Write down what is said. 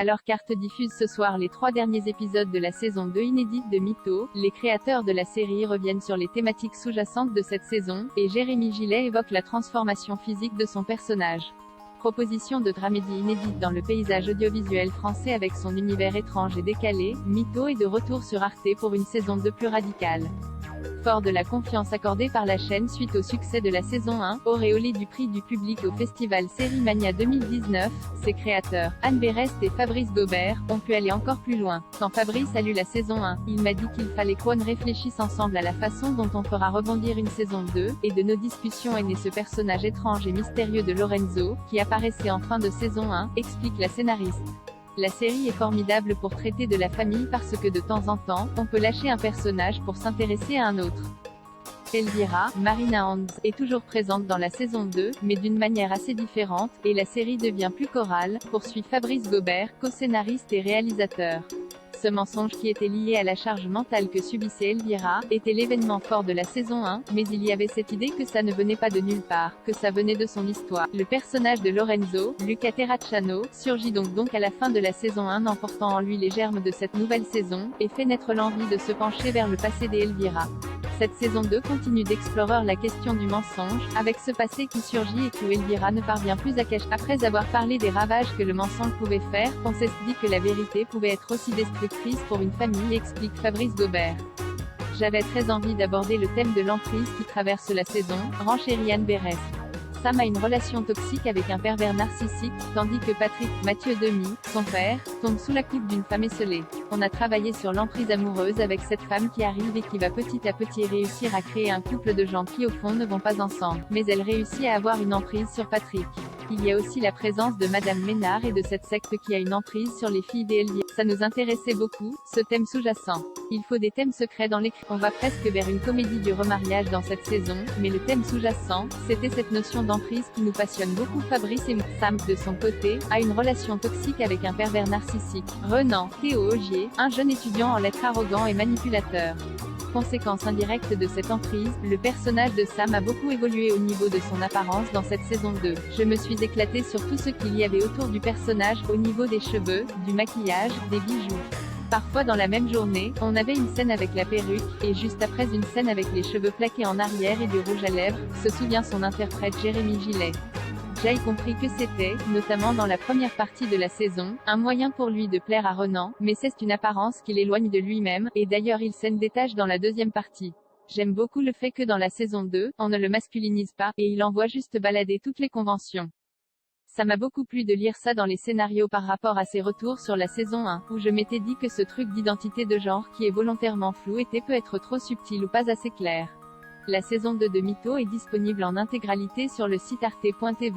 Alors qu'Arte diffuse ce soir les 3 derniers épisodes de la saison 2 inédite de Mytho, les créateurs de la série reviennent sur les thématiques sous-jacentes de cette saison, et Jérémy Gillet évoque la transformation physique de son personnage. Proposition de dramédie inédite dans le paysage audiovisuel français avec son univers étrange et décalé, Mytho est de retour sur Arte pour une saison 2 plus radicale. Fort de la confiance accordée par la chaîne suite au succès de la saison 1, auréolé du prix du public au festival Série Mania 2019, ses créateurs, Anne Berest et Fabrice Gobert, ont pu aller encore plus loin. Quand Fabrice a lu la saison 1, il m'a dit qu'il fallait qu'on réfléchisse ensemble à la façon dont on fera rebondir une saison 2, et de nos discussions est né ce personnage étrange et mystérieux de Lorenzo, qui apparaissait en fin de saison 1, explique la scénariste. La série est formidable pour traiter de la famille parce que de temps en temps, on peut lâcher un personnage pour s'intéresser à un autre. Elvira, Marina Hans, est toujours présente dans la saison 2, mais d'une manière assez différente, et la série devient plus chorale, poursuit Fabrice Gobert, co-scénariste et réalisateur. Ce mensonge qui était lié à la charge mentale que subissait Elvira, était l'événement fort de la saison 1, mais il y avait cette idée que ça ne venait pas de nulle part, que ça venait de son histoire. Le personnage de Lorenzo, Luca Terracciano, surgit donc à la fin de la saison 1 en portant en lui les germes de cette nouvelle saison, et fait naître l'envie de se pencher vers le passé d'Elvira. Cette saison 2 continue d'explorer la question du mensonge, avec ce passé qui surgit et que Elvira ne parvient plus à cacher. Après avoir parlé des ravages que le mensonge pouvait faire, on s'est dit que la vérité pouvait être aussi destructrice pour une famille, explique Fabrice Gobert. J'avais très envie d'aborder le thème de l'emprise qui traverse la saison, renchérit Anne Berest. Sam a une relation toxique avec un pervers narcissique, tandis que Patrick, Mathieu Demy, son père, tombe sous la coupe d'une femme esseulée. On a travaillé sur l'emprise amoureuse avec cette femme qui arrive et qui va petit à petit réussir à créer un couple de gens qui au fond ne vont pas ensemble. Mais elle réussit à avoir une emprise sur Patrick. Il y a aussi la présence de Madame Ménard et de cette secte qui a une emprise sur les filles d'Elvira. Ça nous intéressait beaucoup, ce thème sous-jacent. Il faut des thèmes secrets dans l'écrit. On va presque vers une comédie du remariage dans cette saison, mais le thème sous-jacent, c'était cette notion d'emprise qui nous passionne beaucoup. Fabrice et Sam, de son côté, a une relation toxique avec un pervers narcissique. Renan, Théo Augier, un jeune étudiant en lettres arrogant et manipulateur. Conséquence indirecte de cette emprise, le personnage de Sam a beaucoup évolué au niveau de son apparence dans cette saison 2. Je me suis éclatée sur tout ce qu'il y avait autour du personnage, au niveau des cheveux, du maquillage, des bijoux. Parfois dans la même journée, on avait une scène avec la perruque, et juste après une scène avec les cheveux plaqués en arrière et du rouge à lèvres, se souvient son interprète Jérémy Gillet. J'ai compris que c'était, notamment dans la première partie de la saison, un moyen pour lui de plaire à Renan, mais c'est une apparence qui l'éloigne de lui-même, et d'ailleurs il s'en détache dans la deuxième partie. J'aime beaucoup le fait que dans la saison 2, on ne le masculinise pas, et il envoie juste balader toutes les conventions. Ça m'a beaucoup plu de lire ça dans les scénarios par rapport à ses retours sur la saison 1, où je m'étais dit que ce truc d'identité de genre qui est volontairement flou était peut être trop subtil ou pas assez clair. La saison 2 de Mytho est disponible en intégralité sur le site arte.tv.